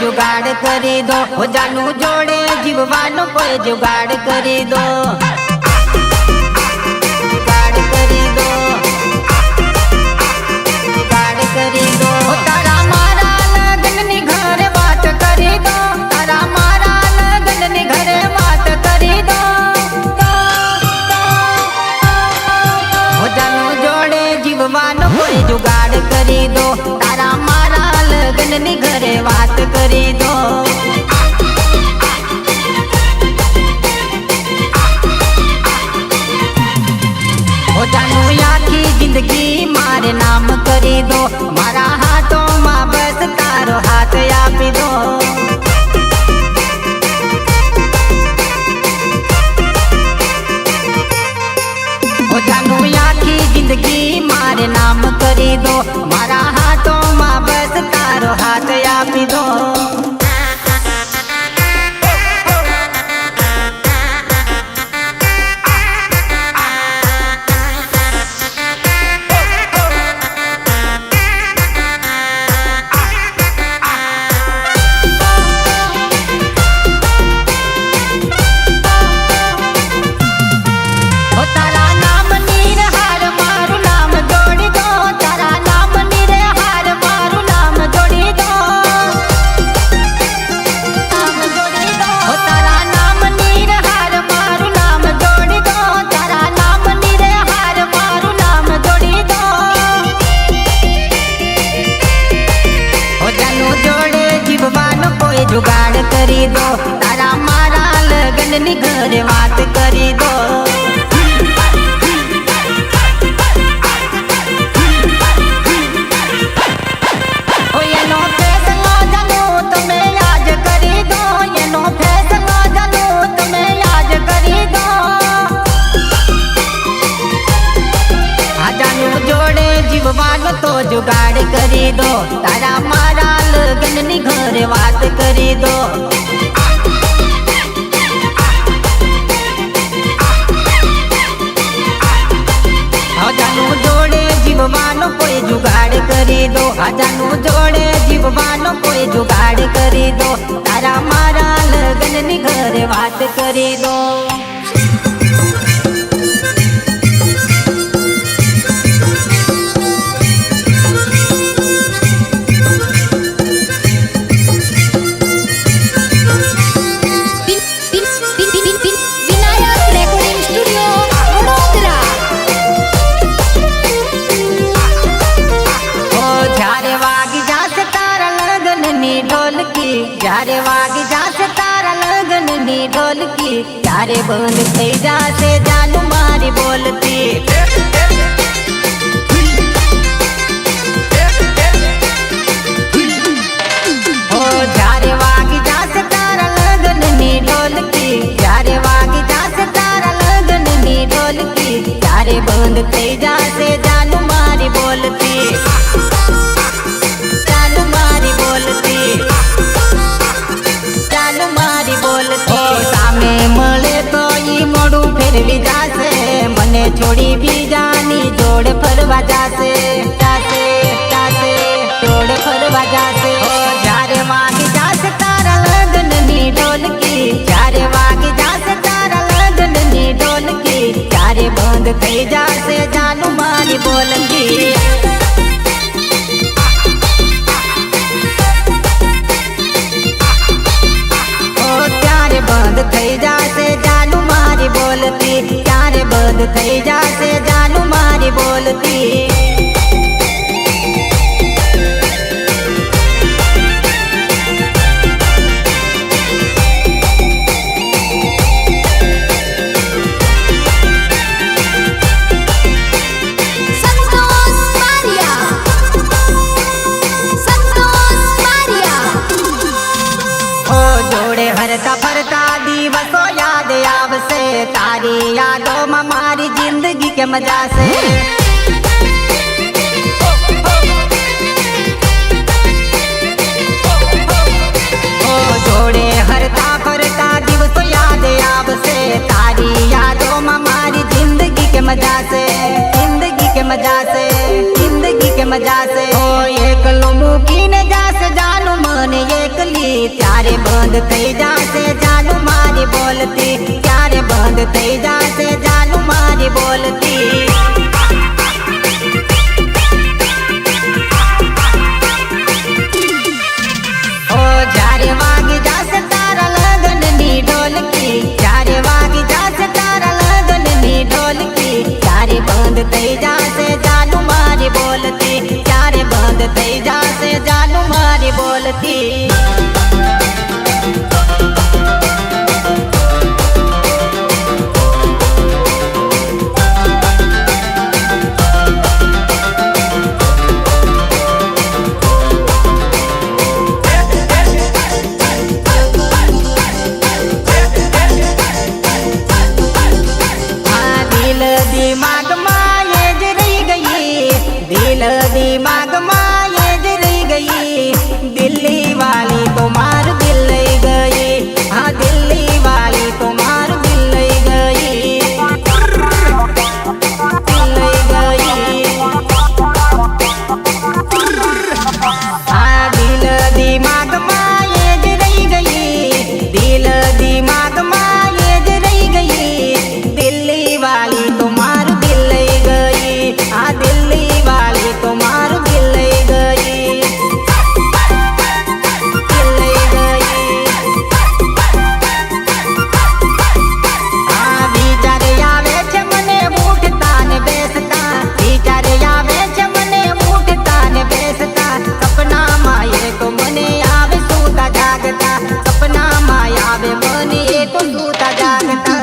जुगाड़ करी दो हो जानू जोड़े जीववानो कोई जुगाड़ करी दो, जुगाड़ करी दो, जुगाड़ करी दो। तारा मारा लगन नी घर बात करी दो, तारा मारा लगन नी घर बात करी दो। हो जानू जोड़े जीववानो कोई जुगाड़ करी दो, तारा मारा लगन नी घरे बात करी दो। हो जानू आखी जिंदगी मारे नाम करी दो, मारा हाथों में बस तारो हाथ आपी दो। हो जानू आखी जिंदगी मारे नाम करी दो, मारा हाथों में बस तारो हाथ आपी दो। जुगाड़ करी दो, तारा मारा लगन नी घर बात करी दो। ओ ये नो फैसला जानू तुम्हें याद करी दो, ये नो फैसला जानू तुम्हें याद करी दो। आ जानू जोड़े जीववानो तो जुगाड़ करी दो, तारा मारा लगन नी घर बात करी दो। हो जानू जोड़े जीववानो कोई जुगाड़ करी दो, आ जानू जोड़े जीववानो कोई जुगाड़ करी दो, तारा मारा लगन नी घर बात करी दो। जारे वाग जासे तारा लगन नी ढोलकी, जारे बंद थई जासे जानू मारी बोलती। ओ जारे वाग जासे तारा लगन नी ढोलकी, जारे वाग जासे तारा लगन नी ढोलकी, जारे बंद थई जासे जानू मारी बोलती, जानू मारी बोलती, सामे मळे तो ई मोड़ू फेरवी जासे, मने छोड़ी भी जानी जोड़ फरवा जासे, जासे जासे जोड़ फरवा जासे। जारे वाग जासे तारा लगन नी ढोलकी, जारे वाग जासे तारा लगन नी ढोलकी, जारे बंद थई जासे जानू मारी बोलती। बंद थई जासे जानू मारी बोलती, चारे बंद थई जासे जानू मारी बोलती। દિવસો યાદ આવશે તારી યાદોમાં મારી જિંદગી કેમ જાશે જોડે હરતા ફરતા દિવસો યાદ આવશે તારી યાદોમાં મારી જિંદગી કેમ જાશે જિંદગી કેમ જાશે જિંદગી કેમ જાશે ઓ એકલો મૂકીને જાશે જાનું મને એકલી ત્યારે બંધ થઈ જાશે જાનું મારી બોલતી ત્યારે બંધ થઈ જાશે જાનું મારી બોલતી જ્યારે વાગી જાશે તારા લગનની ઢોલકી જ્યારે વાગી જાશે તારા લગનની ઢોલકી ત્યારે બંધ થઈ જાશે જાનું મારી બોલતી ત્યારે બંધ થઈ જાશે જાનું મારી બોલતી દિમાગમાં એ જ રહી ગઈ દિલ દિમાગમાં એ જ રહી ગઈ દિલ્હી વાલી તો મારું દિલ લઈ ગઈ હા દિલ્હી વાલી તો મારું દિલ લઈ ગઈ લઈ ગઈ હા દિલ દિમાગમાં એ જ રહી ગઈ દિલ દિમાગમાં એ જ રહી ગઈ દિલ્હી વાલી તો મારું દિલ લઈ ગઈ આ દિલ્હી વાલી તો મારું દિલ લઈ ગઈ દિલ લઈ ગઈ આ વિચાર આવે છે મને ઉઠતા ને બેસતા વિચાર આવે છે મને ઉઠતા ને બેસતા સપનામાં એ તો મને આવે સૂતા જાગતા સપનામાં આવે મને એ તો સૂતા જાગતા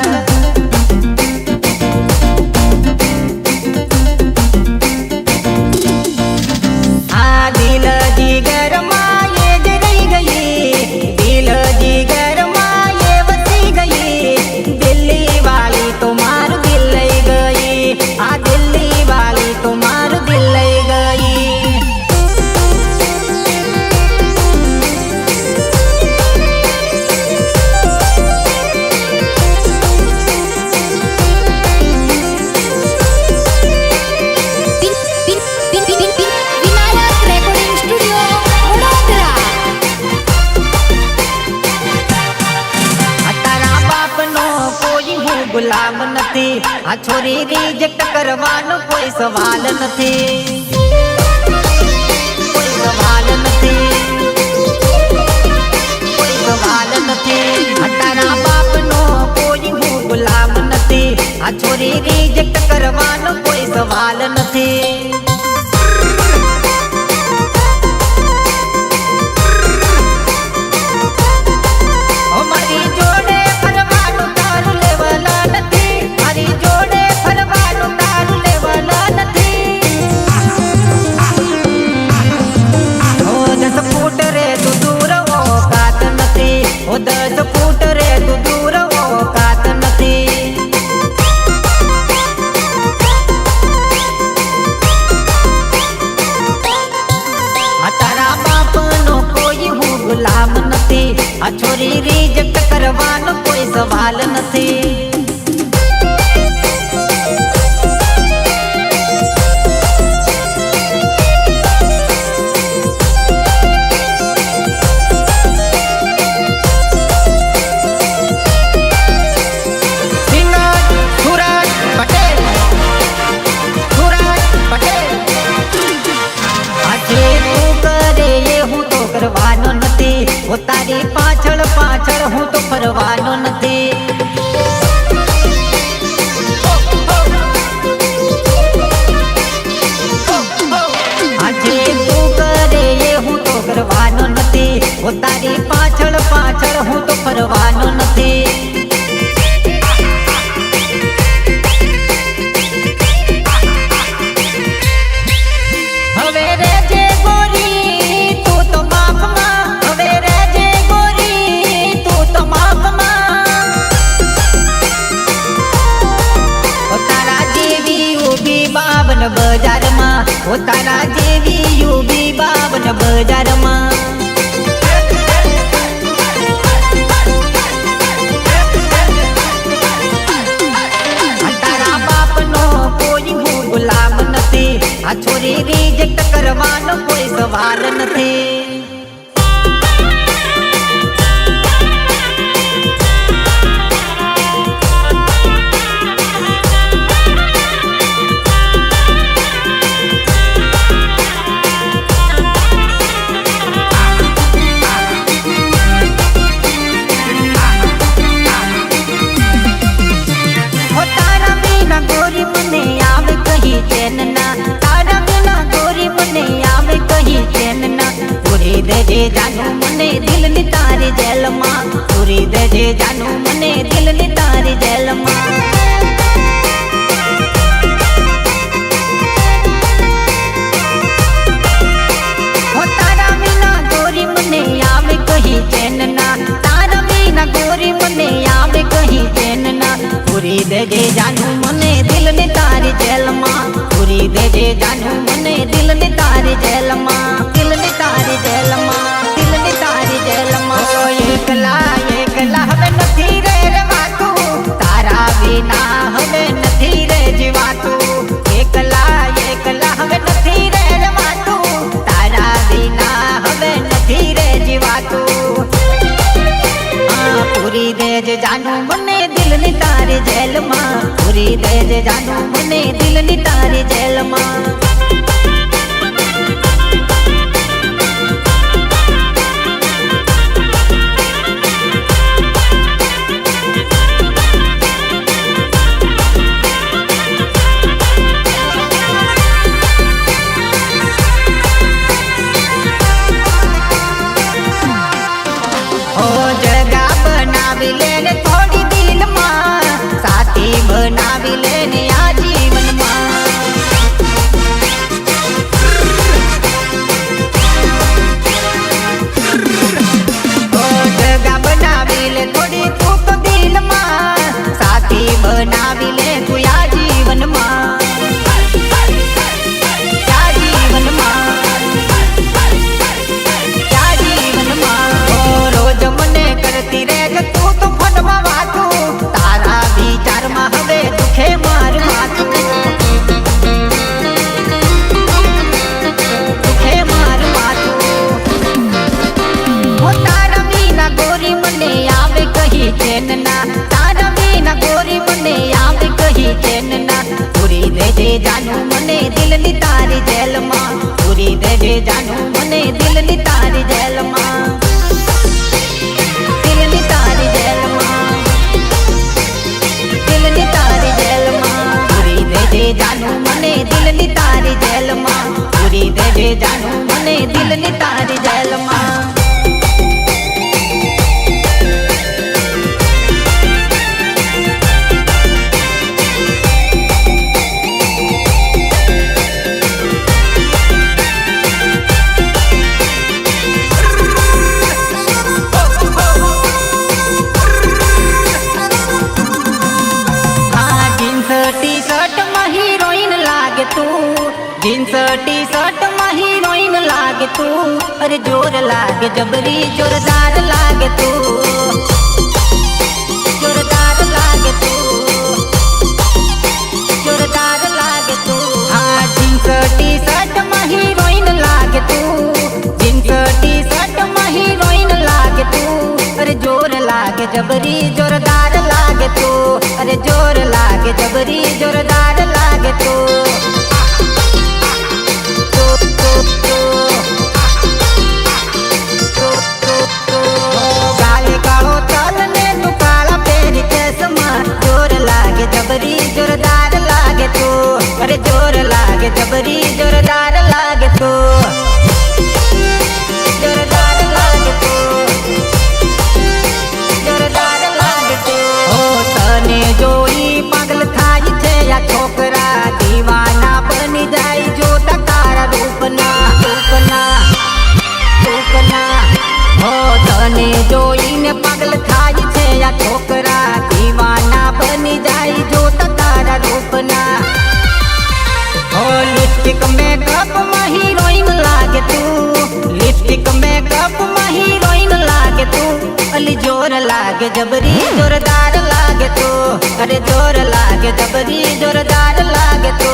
ગુલામ નથી આ છોરી રિજેક્ટ કરવાનો કોઈ સવાલ નથી કોઈ સવાલ નથી કોઈ સવાલ નથી તારા બાપનો કોઈ હું ગુલામ નથી આ છોરી રિજેક્ટ કરવાનો કોઈ સવાલ નથી મારી જોડે ફરવાનું તારું લેવલ નથી મારી જોડે ફરવાનું તારું લેવલ નથી ઓ 10 ફૂટ રે તું દૂર ઓકાત નથી ઓ 10 ફૂટ રે તું દૂર ઓકાત નથી તારા બાપનો કોઈ હું ગુલામ નથી આ છોરી રિજેક્ટ કરવાનો કોઈ સવાલ નથી તારી પાછળ પાછળ હું તો ફરવાનો નથી આજે તું કરે એ હું તો કરવાનો નથી તારી પાછળ પાછળ હું તો ફરવાનો નથી માફમાં જવાનો કોઈ સવાલ નથી. દેજે જાનું મને દિલની તારી જેલમાં, પૂરી દેજે જાનું મને દિલની તારી જેલમાં. હો તારા વિના ગોરી મને આવે કહી ચેન ના, તારા વિના ગોરી મને આવે કહી ચેન ના. પૂરી દેજે જાનું મને દિલની તારી જેલમાં, પૂરી દેજે જાનું મને દિલની તારી જેલમાં, દિલની તારી જેલમાં, દિલની તારી જેલમાં. ઓ એકલા એકલા હવે નથી રે રહેવાતું, તારા વિના હવે નથી રે જીવાતું. એકલા એકલા હવે નથી રે રહેવાતું, તારા વિના હવે નથી રે જીવાતું. પૂરી દેજે જાનું મને દિલની તારી જેલમાં, પૂરી દેજે જાનું મને દિલની તારી જેલમાં. બનાવી લેને આ જીવનમાં, જગા બનાવી લે થોડી તું તો દિલમાં, સાથી બનાવી લે તું આ જીવનમાં, આ જીવનમાં, આ જીવનમાં. રોજ મને કરતી રે તું તો ફોનમાં વાતું, તારા વિચારમાં હવે દુખે માર માથું, દુખે માર માથું. હો તારા વિના ગોરી મને આવે કહી ચેન ના, તારા વિના ગોરી મને આવે કહી ચેન ના. પૂરી દેજે જાનું મને દિલની તારી જેલમાં, પૂરી દેજે જાનું મને દિલની તારી જેલમાં, દિલની તારી જેલમાં, દિલની તારી જેલમાં. પૂરી દેજે જાનું મને દિલની તારી જેલમાં, પૂરી દેજે જાનું મને દિલની તારી જેલમાં. जींस टी शर्ट में हीरोइन लागे तू, अरे जोर लागे जबरी जोरदार लागे तू, जोरदार लागे तू, जोरदार लागे तू. हाँ जींस टी शर्ट में हीरोइन लागे तू, जींस टी शर्ट में हीरोइन लागे तू, अरे जोर लागे जबरी जोरदार लागे तू, अरे जोर लागे जबरी जोरदार लागे तू. जबरी जोरदार लागे तू, अरे जोर लागे जबरी जोरदार लागे तू, जोरदार लागे तू, जोरदार लागे तू. हो तने जोई पागल थाई छे या छोकरा, दीवाना बनी जाई जो तारा रूपना, रूपना, रूपना. हो तने जोई ने पागल थाई छे या छोकरा, दीवाना बनी जाई जो तारा रूपना. हो लिपस्टिक मेकअप में हीरोइन लागे तू, लिपस्टिक मेकअप में हीरोइन लागे तू, अली जोर लागे जबरी जोरदार लागे तू, अरे जोर लागे जबरी जोरदार लागे तू.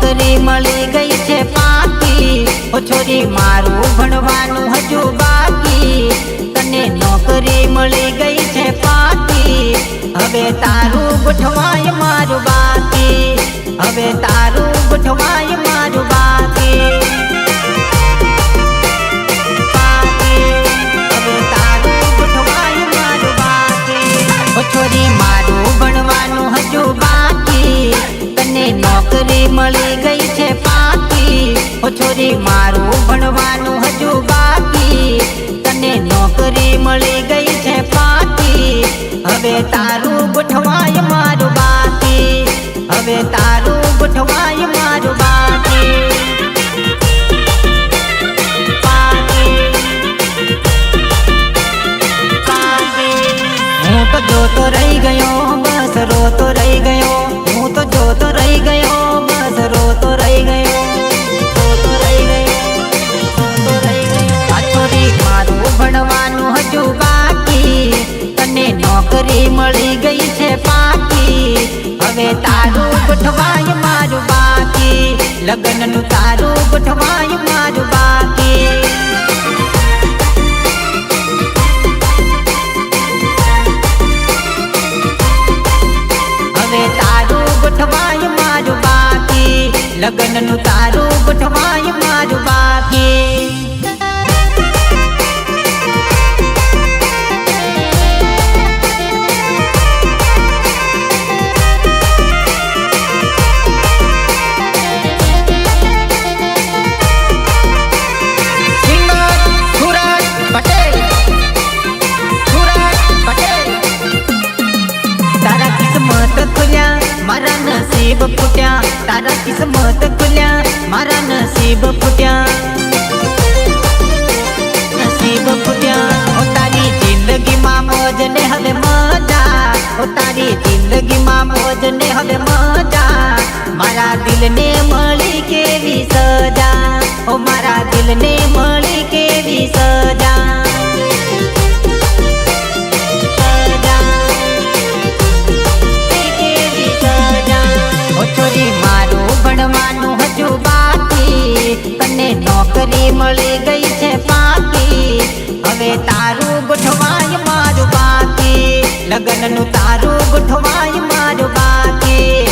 નોકરી મળી ગઈ છે પાકી, ઓ છોરી મારું ભણવાનું હજુ બાકી, તને નોકરી મળી ગઈ છે પાકી, હવે તારું ગોઠવાય મારું બાકી, હવે તારું ગોઠવાય મારું બાકી, હવે તારું ગોઠવાય મારું બાકી, ઓ છોરી મારું ભણવાનું હજુ બાકી, તને નોકરી મળી ગઈ છે પાકી, ઓ છોરી મારું ભણવાનું હજુ બાકી, તને નોકરી મળી ગઈ છે પાકી, હવે તારું ગોઠવાય મારું બાકી, હવે તારું ગોઠવાય મારું બાકી, હું તો જોતો રહી ગયો બસ રોતો રહી ગયો, હું તો જોતો રહી ગયો બસ રોતો રહી ગયો, રોતો રહી ગયો, રોતો રહી ગયો, આ છોરી મારું ભણવાનું હજુ બાકી, તને નોકરી મળી ગઈ છે પાકી, હવે તારું ગોઠવાય મારું બાકી, લગ્નનું તારું ગોઠવાય મારું બાકી, હવે તારું ગોઠવાય મારું બાકી, લગ્નનું તારું ગોઠવાય મારું બાકી. મારા નસીબ ફૂટ્યા, તારા કિસ્મત ખુલ્યા, મારા નસીબ ફૂટ્યા, નસીબ ફૂટ્યા, ઓ તારી જિંદગીમાં મોજ ને હવે મજા, ઓ તારી જિંદગીમાં મોજ ને હવે મજા, મારા દિલને મળી કેવી સજા, ઓ મારા દિલને મળી કેવી સજા, છોરી મારું ભણવાનું હજુ બાકી, તને નોકરી મળી ગઈ છે પાકી, હવે તારું ગોઠવાય મારું બાકી, લગ્નનું તારું ગોઠવાય મારું બાકી,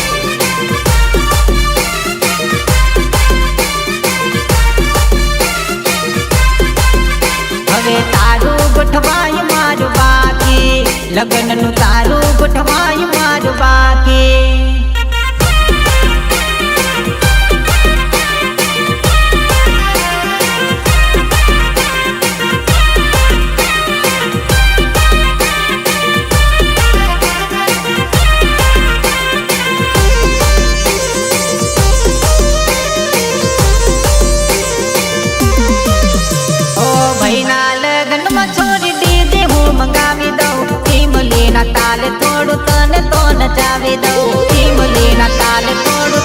હવે તારું ગોઠવાય મારું બાકી, લગ્નનું તારું ગોઠવાય મારું બાકી. તાલે થોડું તને તો નચાવી દઉં, ઈમલીના તાલે થોડું,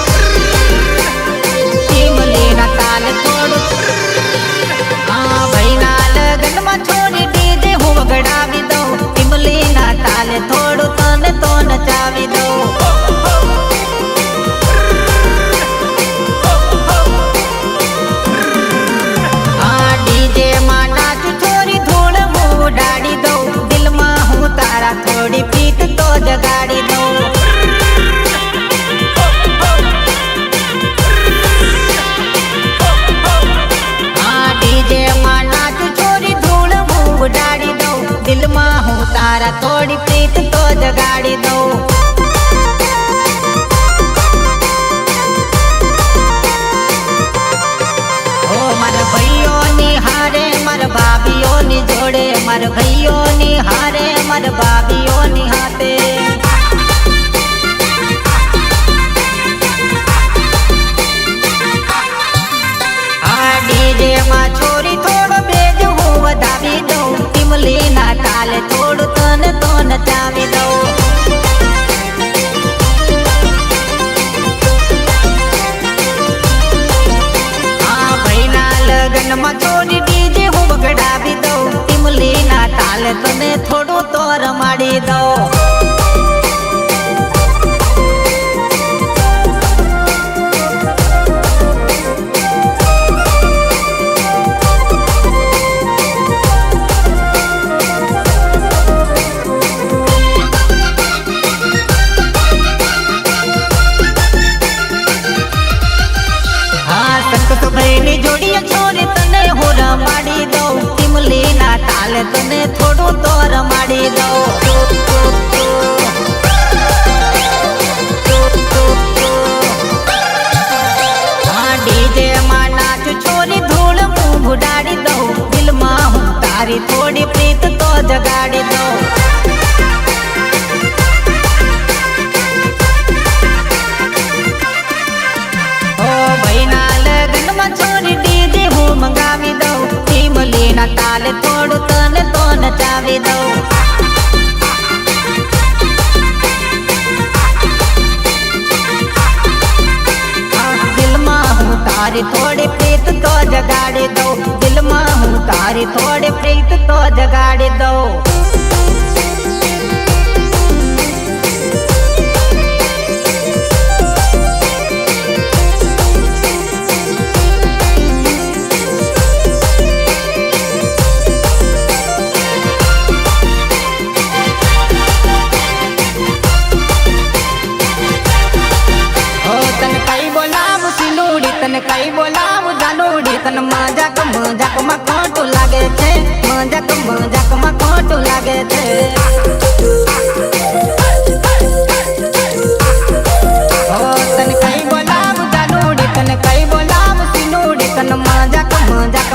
ઈમલીના તાલે થોડું, હા ભાઈના લગ્નમાં છોરી ડીજે હું વગડાવી દઉં, ઈમલીના તાલે થોડું તને તો નચાવી દઉં, હા ડીજે માં નાચું છોરી ધૂળ હું ઉડાડી દઉં, દિલમાં હું તારા થોડી પ્રીત તો જગાડી દઉં, હા ડીજે માં નાચું છોરી ધૂળ હું ઉડાડી દઉં, દિલમાં હું તારા થોડી પ્રીત તો જગાડી દઉં, ઓ મારા ભાઈઓની હારે મારા ભાભીઓની જોડે, મારા ભાઈઓની હારે મારા ભાભીઓની હાથે, આ ડીજે માં છોરી થોડો બેજ હું વધાવી દઉં, ઈમલીના તાલે થોડું તને તો નચાવી દઉં, હા ભાઈના લગ્નમાં છોરી ડીજે હું વગડાવી દઉં, ઈમલીના તાલે તને થોડું તો રમાડી દઉં, તને થોડું તો રમાડી દઉં. હા ડીજે માં નાચ છોરી ધૂળ હું ભુડાડી દઉં. દિલમાં હું તારી થોડી પ્રીત તો જગાડી દઉં. છોરી ડીજે હું મંગાવી દઉં. ટીમલીના તાલે થોડું તને તો નચાવી દઉં. દિલમાં હું તારી થોડી પ્રીત તો જગાડી દઉં. દિલમાં હું તારી થોડી પ્રીત તો જગાડી દઉં. તને કઈ બોલાવું જાનુડી. તને મજાક માં ખોટું લાગે છે. મજાક માં ખોટું લાગે છે. તને કઈ બોલાવું જાનુડી. તને કઈ બોલાવું સિનુડી. તને મજાક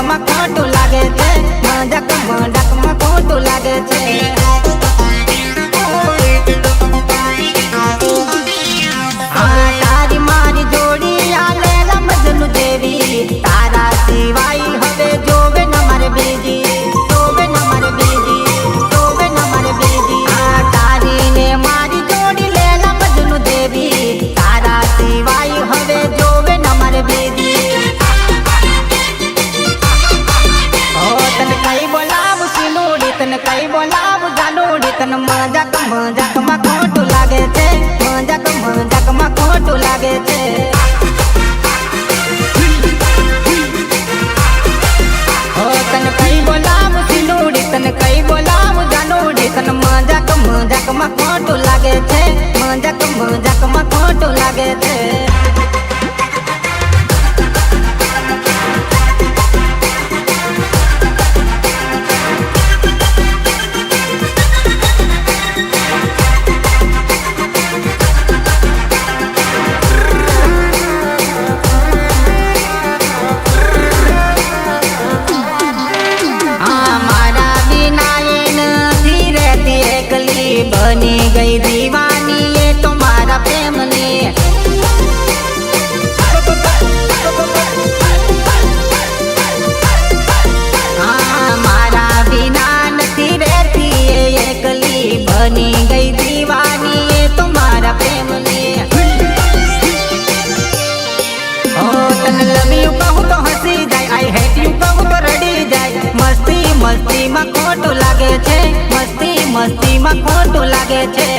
માં ખોટું લાગે છે. મજાક માં ખોટું લાગે છે. તારી મારી જોડી આલે તારા સિવાય હવે જોવે ન મારે બીજી. જોવે ન મારે બીજી. જોવે ન મારે બીજી. આ તારી ને મારી જોડી લેલા મજનુ દેવી. તારા સિવાય હવે જોવે ન મારે બીજી. ઓ તને કઈ બોલાવું સિનુડી. તને કઈ બોલાવું જાનુડી. તને મજાક માં ખોટું લાગે છે. મજાક માં ખોટું લાગે છે. તને કઈ બોલાવું સિનુડી. તને કઈ બોલાવું જાનુડી. તને મજાક માં ખોટું લાગે છે. મજાક માં ખોટું લાગે છે. બની ગઈ દીવાની એ તો મારા પ્રેમની. મારા વિના નથી રહેતી એ એકલી. બની ગઈ દીવાની એ તો મારા પ્રેમની. તને લવ યુ કહું તો હસી જાય. આઈ હેટ યુ કહું તો રડી જાય. મસ્તી માં ખોટું લાગે છે. મસ્તી માં ખોટું લાગે છે.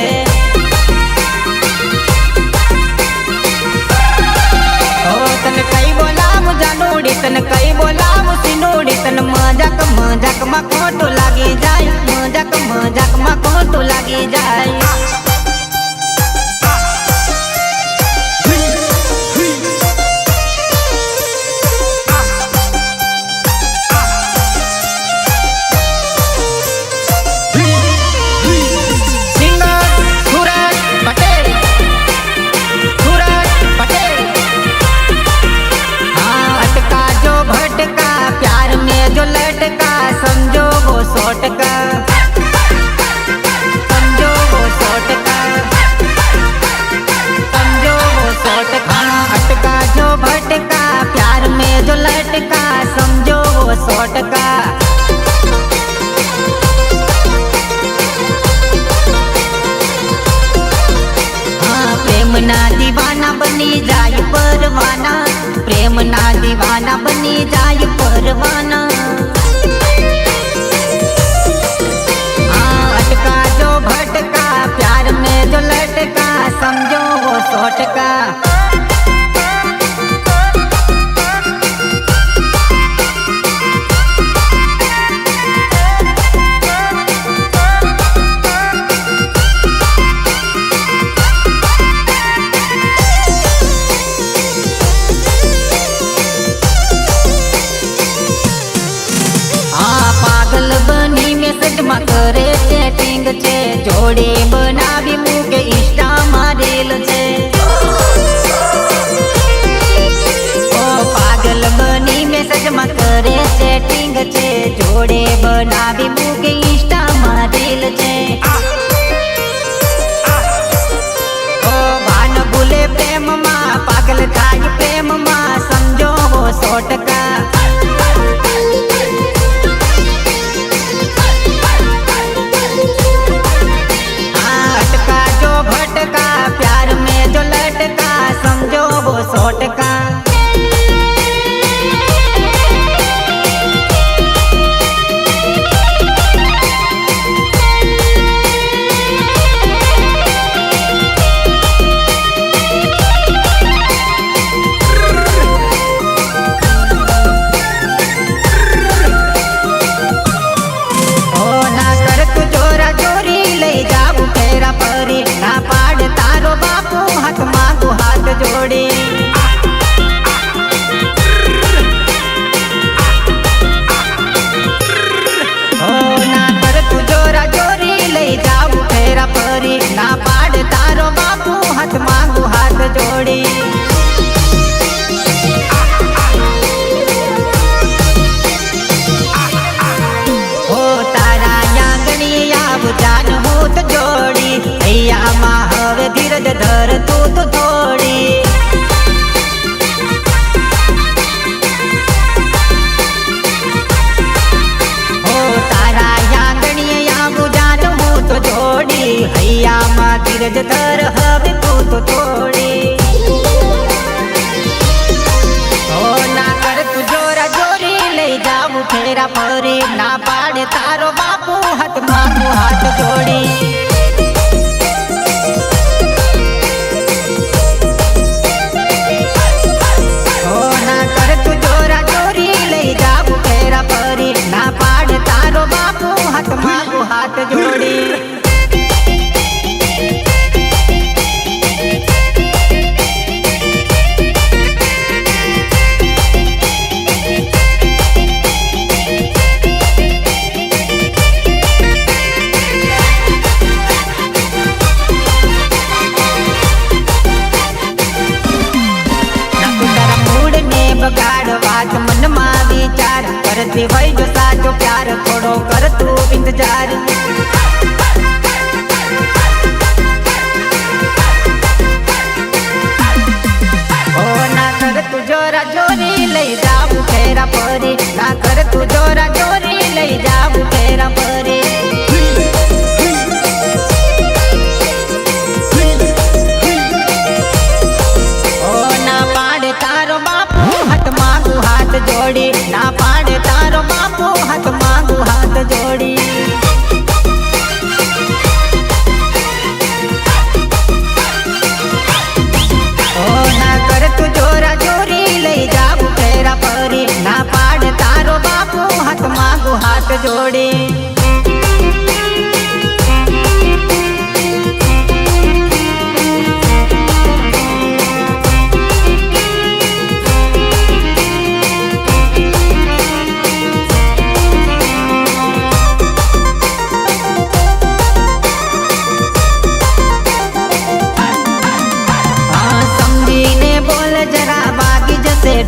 તને કઈ બોલાવું જાનુડી. તને કઈ બોલાવું સિનુડી. તને મજાક માં ખોટું લાગી જાય. મજાક માં ખોટું લાગી જાય. समझो वो 100%. समझो वो 100%. समझो वो 100%. अटका जो भटका प्यार में जो लटका. समझो वो 100%. प्रेम ना दीवाना बनी जाए परवाना. प्रेम ना दीवाना बनी जाए परवाना. अटका जो भटका प्यार में जो लटका. समझो वो 100%. पागल बनी में સજમાં કરે ચેટિંગ છે, જોડે બનાવી મૂકે ઇન્સ્ટામાં રીલ છે. ઓ પાગલ બની મેસેજમાં કરે ચેટિંગ છે, જોડે બનાવી મૂકે ઇન્સ્ટામાં રીલ છે. ઓ ભાન ભૂલે પ્રેમમાં, પાગલ થાય પ્રેમમાં, સમજો 100%. प्यार में जो लटका, समझो वो 100%. जोड़ी हो ना कर तू जोरा जोरी, ले जाऊ फेरा परी, ना पाड़ तारो बापू हाथ मांगू हाथ जोड़ी. हो तारा आंगणी आव जान हूँ तो जोड़ी, भैया माँ हवे धीरज धर तू तो थोड़ी. हैया माँ धीरज धर हवे तू तो थोड़ी. हो ना कर तू जोरा जोरी, ले जाऊ फेरा परी, ना पाड़े तारो बापू हाथ मांगू हाथ जोड़ी. हो ना कर तू जोरा जोरी, ले जाऊ फेरा परी, ना पाड़े तारो बापू हाथ मांगू हाथ जोड़ी. बगाड़ बात मन में विचार, करती वही जो साचो प्यार, थोड़ो कर तू इंतजार. हो ना कर तू जोरा जोरी, ले जाऊ फेरा परी, ना कर तू जोरा जोरी, ले जाऊ फेरा परी. जोड़ी ना पाड़े तारो बापू हाथ मांगू हाथ जोड़ी. ओ ना कर तू जोरा जोरी, ले जाऊ फेरा परी, ना पाड़े तारो बापू हाथ मांगू हाथ जोड़ी.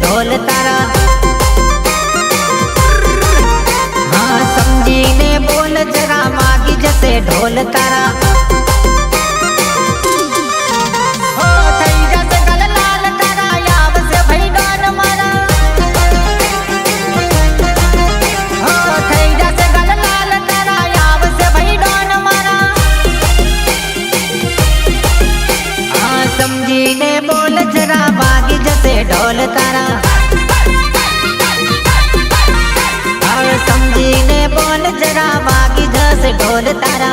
ढोल तारा हाँ समझी ने बोल जरा, मागी जैसे ढोल तारा. हो थई जैसे गल लाल तारा, याव से भई डोन मारा. हो थई जैसे गल लाल तारा, याव से भई डोन मारा. हाँ समझी ने बोल जरा, मागी जैसे ढोल तारा. समझी ने बोल जरा, बागी जैसे ढोल तारा.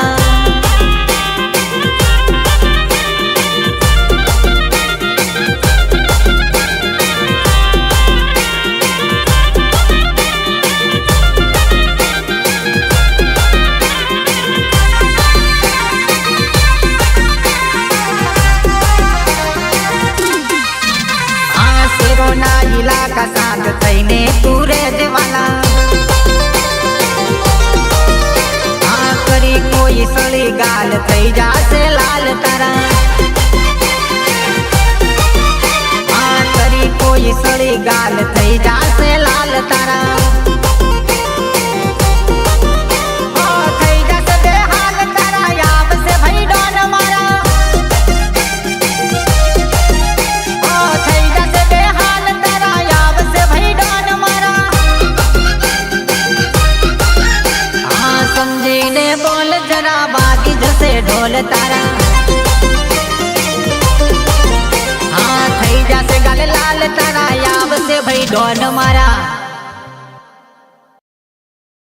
इलाका साथ थईने तू रे देवाला. हाँ ગાલ થઈ જાશે લાલ તારા આ કરી કોઈ સળી ગાલ થઈ જાશે લાલ તારા થઈ જાશે બે હાલ તારા આવશે ભાઈ ડોન મારા થઈ જાશે બે હાલ તારા આવશે ભાઈ ડોન મારા સમજીને બોલ જરા વાગી જશે ઢોલ તારા હા થઈ જશે ગાલ લાલ તારા આવશે ભાઈ ડોન મારા